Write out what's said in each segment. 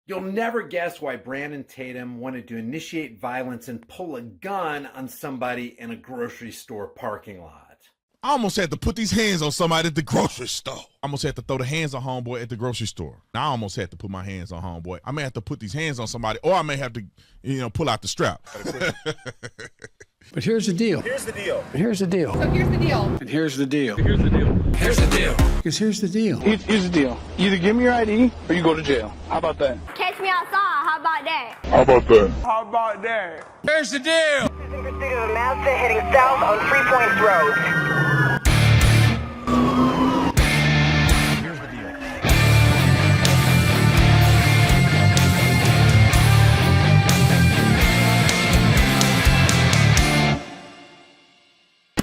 You'll never guess why Brandon Tatum wanted to initiate violence and pull a gun on somebody in a grocery store parking lot. I almost had to put these hands on somebody at the grocery store. I almost had to throw the hands on homeboy at the grocery store. Now I almost had to put my hands on homeboy. I may have to put these hands on somebody, or I may have to, pull out the strap. But here's the deal. Here's the deal. But here's the deal. So here's the deal. And here's the deal. Here's the deal. Here's the deal. Because here's the deal. Here's the deal. Either give me your ID or you go to jail. How about that? Catch me outside. How about that? How about that? How about that? Here's the deal. In pursuit of a Mazda heading south on 3 Points Road. Here's the deal.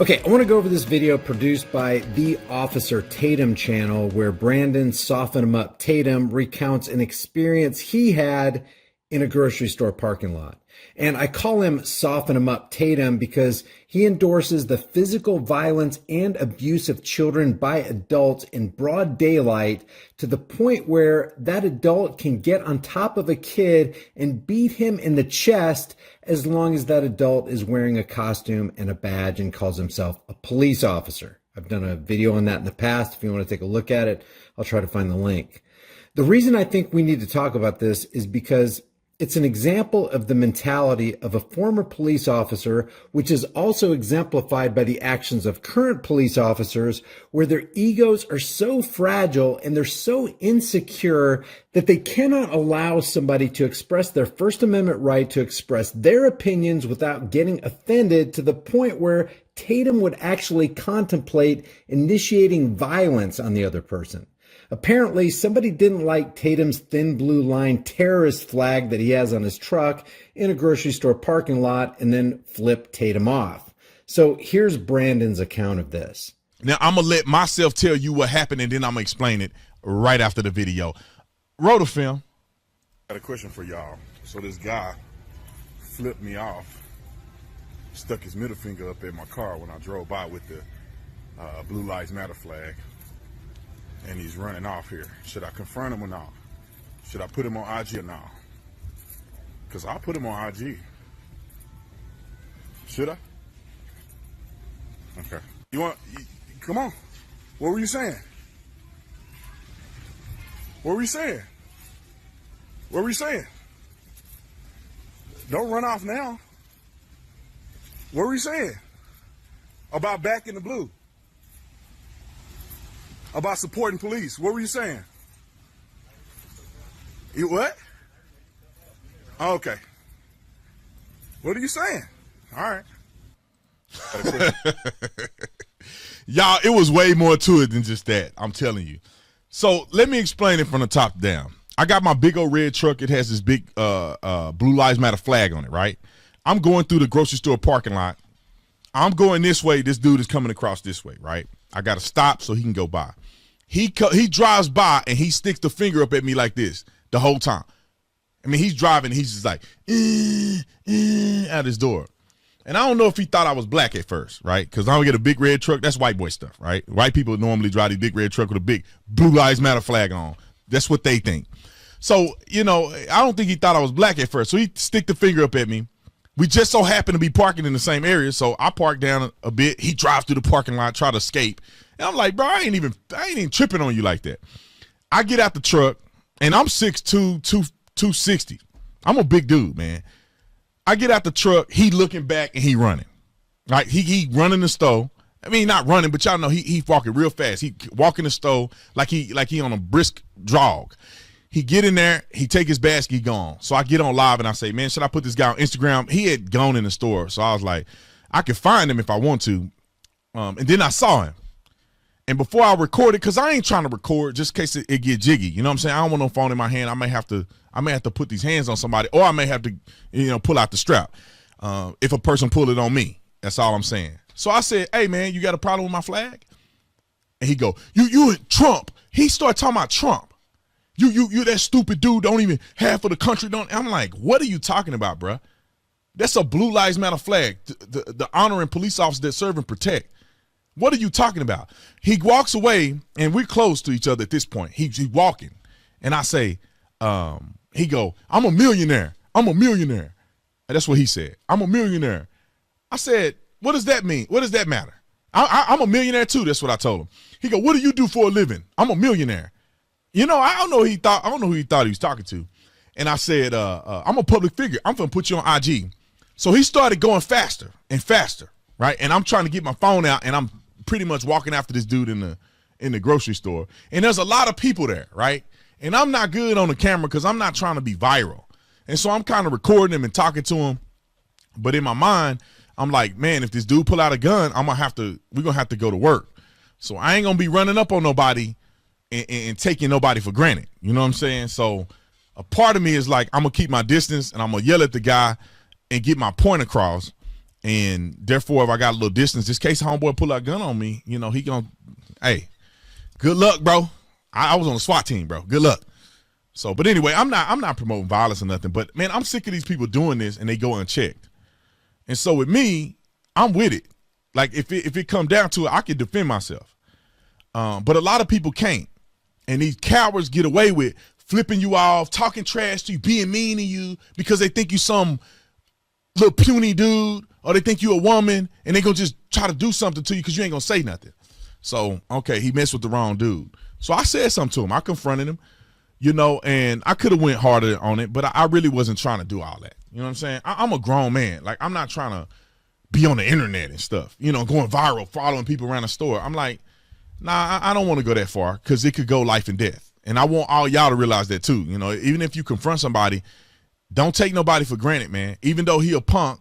Okay, I want to go over this video produced by the Officer Tatum channel where Brandon Soften 'em Up Tatum recounts an experience he had in a grocery store parking lot. And I call him Soften 'em Up Tatum because he endorses the physical violence and abuse of children by adults in broad daylight to the point where that adult can get on top of a kid and beat him in the chest as long as that adult is wearing a costume and a badge and calls himself a police officer. I've done a video on that in the past. If you want to take a look at it, I'll try to find the link. The reason I think we need to talk about this is because it's an example of the mentality of a former police officer, which is also exemplified by the actions of current police officers, where their egos are so fragile and they're so insecure that they cannot allow somebody to express their First Amendment right to express their opinions without getting offended, to the point where Tatum would actually contemplate initiating violence on the other person. Apparently, somebody didn't like Tatum's thin blue line terrorist flag that he has on his truck in a grocery store parking lot and then flipped Tatum off. So here's Brandon's account of this. Now, I'm going to let myself tell you what happened, and then I'm going to explain it right after the video. Roll the film. I got a question for y'all. So this guy flipped me off, stuck his middle finger up in my car when I drove by with the Blue Lives Matter flag. And he's running off here. Should I confront him or not? Should I put him on IG or not? Because I'll put him on IG. Should I? Okay. Come on. What were you saying? What were you saying? What were you saying? Don't run off now. What were you saying? About back in the blue? About supporting police. What were you saying? You what? Oh, okay. What are you saying? All right. Y'all, it was way more to it than just that. I'm telling you. So let me explain it from the top down. I got my big old red truck. It has this big Blue Lives Matter flag on it, right? I'm going through the grocery store parking lot. I'm going this way. This dude is coming across this way, right? I got to stop so he can go by. He drives by and he sticks the finger up at me like this the whole time. I mean, he's driving. He's just like, out his door. And I don't know if he thought I was black at first, right? Because I don't get a big red truck. That's white boy stuff, right? White people normally drive these big red truck with a big Blue Lives Matter flag on. That's what they think. So, I don't think he thought I was black at first. So he stick the finger up at me. We just so happen to be parking in the same area. So I park down a bit. He drives through the parking lot, try to escape. And I'm like, bro, I ain't even tripping on you like that. I get out the truck and I'm 6'2", 260. I'm a big dude, man. I get out the truck, he looking back and he running. Right? He running the store. I mean, not running, but y'all know he walking real fast. He walking the store like he on a brisk jog. He get in there, he take his basket, he gone. So I get on live and I say, man, should I put this guy on Instagram? He had gone in the store. So I was like, I can find him if I want to. And then I saw him. And before I recorded, because I ain't trying to record just in case it get jiggy. You know what I'm saying? I don't want no phone in my hand. I may have to put these hands on somebody, or I may have to, pull out the strap. If a person pull it on me. That's all I'm saying. So I said, hey man, you got a problem with my flag? And he go, you Trump. He started talking about Trump. You that stupid dude, don't even half of the country don't. I'm like, what are you talking about, bruh? That's a Blue Lives Matter flag, the honoring police officers that serve and protect. What are you talking about? He walks away, and we're close to each other at this point. He's walking, and I say, He go, I'm a millionaire. I'm a millionaire. And that's what he said. I'm a millionaire. I said, what does that mean? What does that matter? I'm a millionaire too. That's what I told him. He go, what do you do for a living? I'm a millionaire. You know, I don't know who he thought. I don't know who he thought he was talking to. And I said, I'm a public figure. I'm going to put you on IG. So he started going faster and faster, right? And I'm trying to get my phone out, and I'm pretty much walking after this dude in the grocery store. And there's a lot of people there, right? And I'm not good on the camera because I'm not trying to be viral. And so I'm kind of recording him and talking to him. But in my mind, I'm like, man, if this dude pull out a gun, we're gonna have to go to work. So I ain't gonna be running up on nobody and taking nobody for granted. You know what I'm saying? So a part of me is like, I'm gonna keep my distance and I'm gonna yell at the guy and get my point across. And therefore, if I got a little distance, just in case homeboy pull out a gun on me, you know, he gonna, hey, good luck, bro. I was on the SWAT team, bro. Good luck. So, but anyway, I'm not promoting violence or nothing, but man, I'm sick of these people doing this and they go unchecked. And so with me, I'm with it. Like if it come down to it, I can defend myself. But a lot of people can't. And these cowards get away with flipping you off, talking trash to you, being mean to you because they think you some little puny dude or they think you a woman and they gonna just try to do something to you because you ain't gonna say nothing. So, okay, he messed with the wrong dude. So I said something to him. I confronted him, you know, and I could have went harder on it, but I really wasn't trying to do all that. You know what I'm saying? I'm a grown man. Like, I'm not trying to be on the internet and stuff, you know, going viral, following people around the store. I'm like, nah, I don't want to go that far because it could go life and death. And I want all y'all to realize that too. You know, even if you confront somebody, don't take nobody for granted, man. Even though he a punk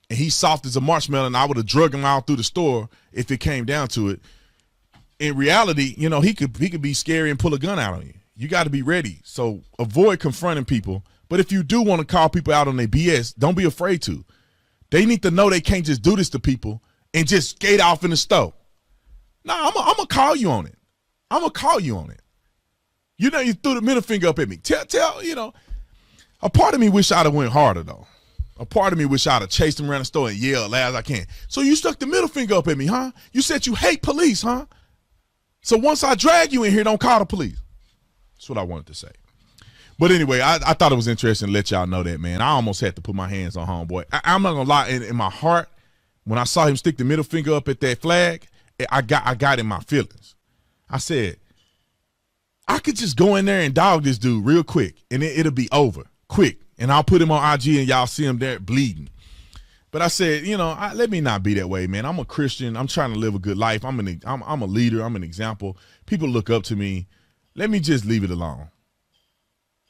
and he's soft as a marshmallow and I would have drugged him out through the store if it came down to it. In reality, you know, he could be scary and pull a gun out on you. You got to be ready. So avoid confronting people. But if you do want to call people out on their BS, don't be afraid to. They need to know they can't just do this to people and just skate off in the store. Nah, I'm going to call you on it. I'm going to call you on it. You know, you threw the middle finger up at me. Tell, you know, a part of me wish I'd have went harder, though. A part of me wish I'd have chased him around the store and yelled loud as I can. So you stuck the middle finger up at me, huh? You said you hate police, huh? So once I drag you in here, don't call the police. That's what I wanted to say. But anyway, I thought it was interesting to let y'all know that, man. I almost had to put my hands on homeboy. I'm not going to lie. In my heart, when I saw him stick the middle finger up at that flag, I got in my feelings. I said, I could just go in there and dog this dude real quick, and it'll be over quick. And I'll put him on IG, and y'all see him there bleeding. But I said, you know, let me not be that way, man. I'm a Christian. I'm trying to live a good life. I'm a leader. I'm an example. People look up to me. Let me just leave it alone.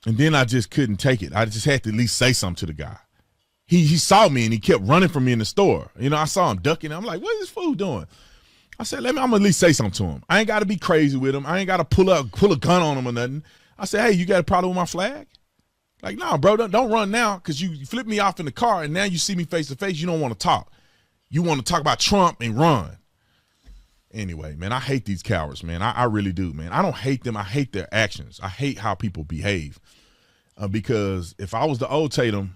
And then I just couldn't take it. I just had to at least say something to the guy. He saw me and he kept running from me in the store. You know, I saw him ducking. I'm like, what is this fool doing? I said, I'm gonna at least say something to him. I ain't got to be crazy with him. I ain't got to pull a gun on him or nothing. I said, hey, you got a problem with my flag? Like, no, bro, don't run now because you flipped me off in the car and now you see me face to face. You don't want to talk. You want to talk about Trump and run. Anyway, man, I hate these cowards, man. I really do, man. I don't hate them. I hate their actions. I hate how people behave. Because if I was the old Tatum,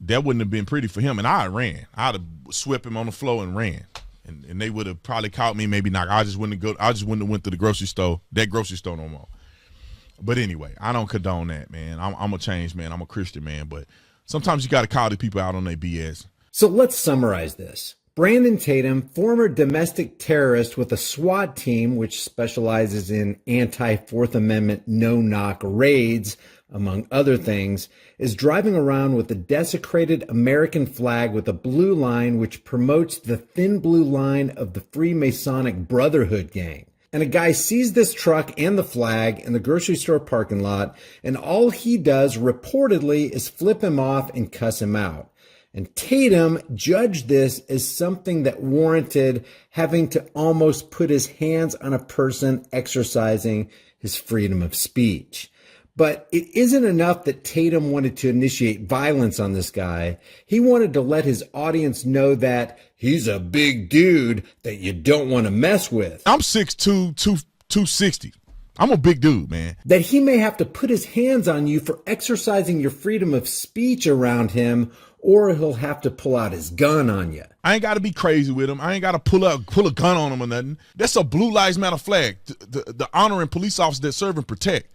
that wouldn't have been pretty for him. And I ran. I'd have swept him on the floor and ran. And they would have probably caught me, maybe not. I just wouldn't have went to the grocery store, that grocery store no more. But anyway, I don't condone that, man. I'm a changed man. I'm a Christian man. But sometimes you got to call the people out on their BS. So let's summarize this. Brandon Tatum, former domestic terrorist with a SWAT team, which specializes in anti-Fourth Amendment no-knock raids, among other things, is driving around with a desecrated American flag with a blue line which promotes the thin blue line of the Freemasonic Brotherhood gang. And a guy sees this truck and the flag in the grocery store parking lot, and all he does reportedly is flip him off and cuss him out. And Tatum judged this as something that warranted having to almost put his hands on a person exercising his freedom of speech. But it isn't enough that Tatum wanted to initiate violence on this guy. He wanted to let his audience know that he's a big dude that you don't want to mess with. I'm 6'2", 260. I'm a big dude, man. That he may have to put his hands on you for exercising your freedom of speech around him, or he'll have to pull out his gun on you. I ain't got to be crazy with him. I ain't got to pull a gun on him or nothing. That's a Blue Lives Matter flag, the honoring police officers that serve and protect.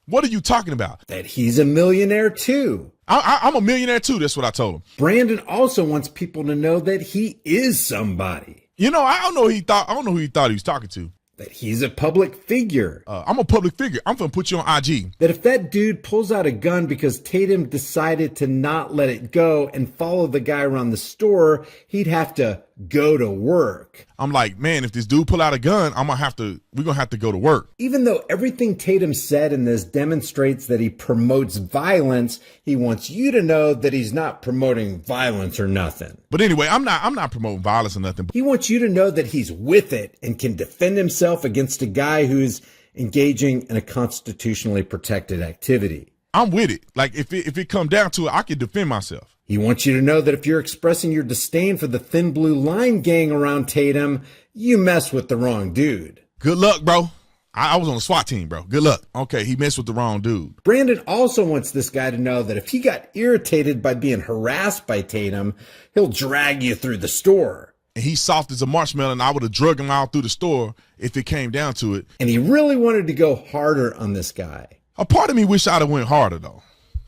What are you talking about? That he's a millionaire too. I'm a millionaire too. That's what I told him. Brandon also wants people to know that he is somebody. You know, I don't know who he thought he was talking to. That he's a public figure. I'm a public figure. I'm going to put you on IG. That if that dude pulls out a gun because Tatum decided to not let it go and follow the guy around the store, he'd have to go to work. I'm like, man, if this dude pull out a gun, we're going to have to go to work. Even though everything Tatum said in this demonstrates that he promotes violence, he wants you to know that he's not promoting violence or nothing. But anyway, I'm not promoting violence or nothing. He wants you to know that he's with it and can defend himself against a guy who's engaging in a constitutionally protected activity. I'm with it. Like if it come down to it, I can defend myself. He wants you to know that if you're expressing your disdain for the Thin Blue Line gang around Tatum, you mess with the wrong dude. Good luck, bro. I was on the SWAT team, bro. Good luck. Okay, he messed with the wrong dude. Brandon also wants this guy to know that if he got irritated by being harassed by Tatum, he'll drag you through the store. And he's soft as a marshmallow, and I would have drug him out through the store if it came down to it. And he really wanted to go harder on this guy. A part of me wish I'd have went harder, though.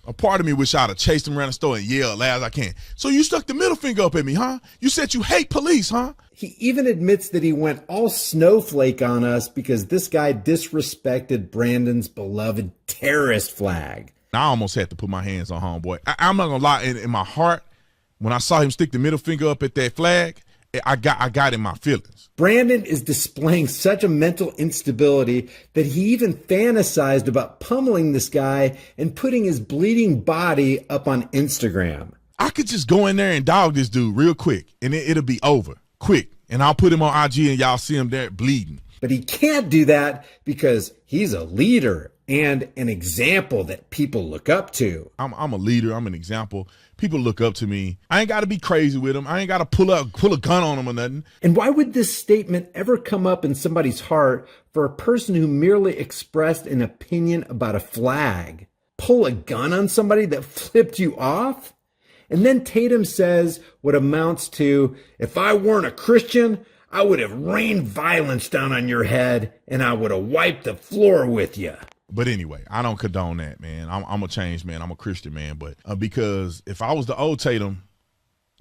A part of me wish I'd have chased him around the store and yelled loud as I can. So you stuck the middle finger up at me, huh? You said you hate police, huh? He even admits that he went all snowflake on us because this guy disrespected Brandon's beloved terrorist flag. I almost had to put my hands on homeboy. I'm not going to lie. In my heart, when I saw him stick the middle finger up at that flag, I got in my feelings. Brandon is displaying such a mental instability that he even fantasized about pummeling this guy and putting his bleeding body up on Instagram. I could just go in there and dog this dude real quick, and it'll be over quick. And I'll put him on IG, and y'all see him there bleeding. But he can't do that because he's a leader and an example that people look up to. I'm a leader. I'm an example. People look up to me. I ain't got to be crazy with them. I ain't got to pull a gun on them or nothing. And why would this statement ever come up in somebody's heart for a person who merely expressed an opinion about a flag? Pull a gun on somebody that flipped you off? And then Tatum says what amounts to, if I weren't a Christian, I would have rained violence down on your head and I would have wiped the floor with you. But anyway, I don't condone that, man. I'm a changed man. I'm a Christian man. But because if I was the old Tatum,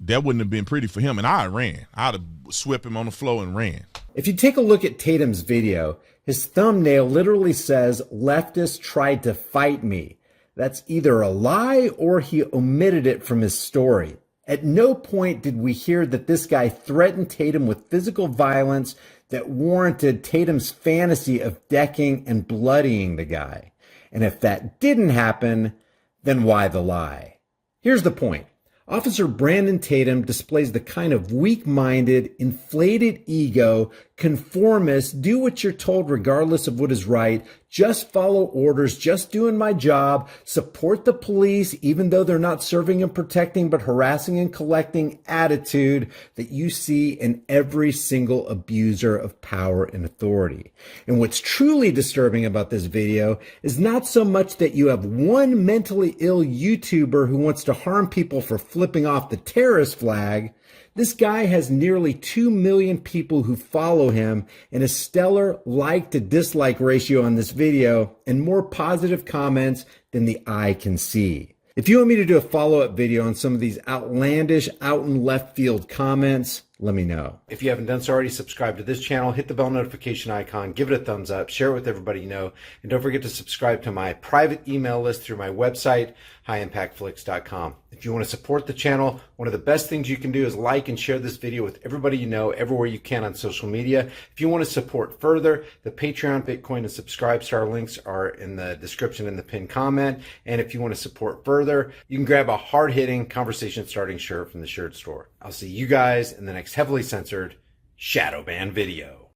that wouldn't have been pretty for him. And I ran. I'd have swept him on the floor and ran. If you take a look at Tatum's video, his thumbnail literally says, "Leftist tried to fight me." That's either a lie or he omitted it from his story. At no point did we hear that this guy threatened Tatum with physical violence that warranted Tatum's fantasy of decking and bloodying the guy. And if that didn't happen, then why the lie? Here's the point. Officer Brandon Tatum displays the kind of weak-minded, inflated ego, conformist, do what you're told regardless of what is right, just follow orders, just doing my job, support the police even though they're not serving and protecting but harassing and collecting attitude that you see in every single abuser of power and authority. And what's truly disturbing about this video is not so much that you have one mentally ill YouTuber who wants to harm people for flipping off the terrorist flag. This guy has nearly 2 million people who follow him and a stellar like to dislike ratio on this video and more positive comments than the eye can see. If you want me to do a follow-up video on some of these outlandish, out in left field comments, let me know. If you haven't done so already, subscribe to this channel, hit the bell notification icon, give it a thumbs up, share it with everybody you know, and don't forget to subscribe to my private email list through my website, highimpactflix.com. If you want to support the channel, one of the best things you can do is like and share this video with everybody you know, everywhere you can on social media. If you want to support further, the Patreon, Bitcoin, and Subscribe Star links are in the description in the pinned comment. And if you want to support further, you can grab a hard-hitting, conversation-starting shirt from the shirt store. I'll see you guys in the next heavily censored shadow ban video.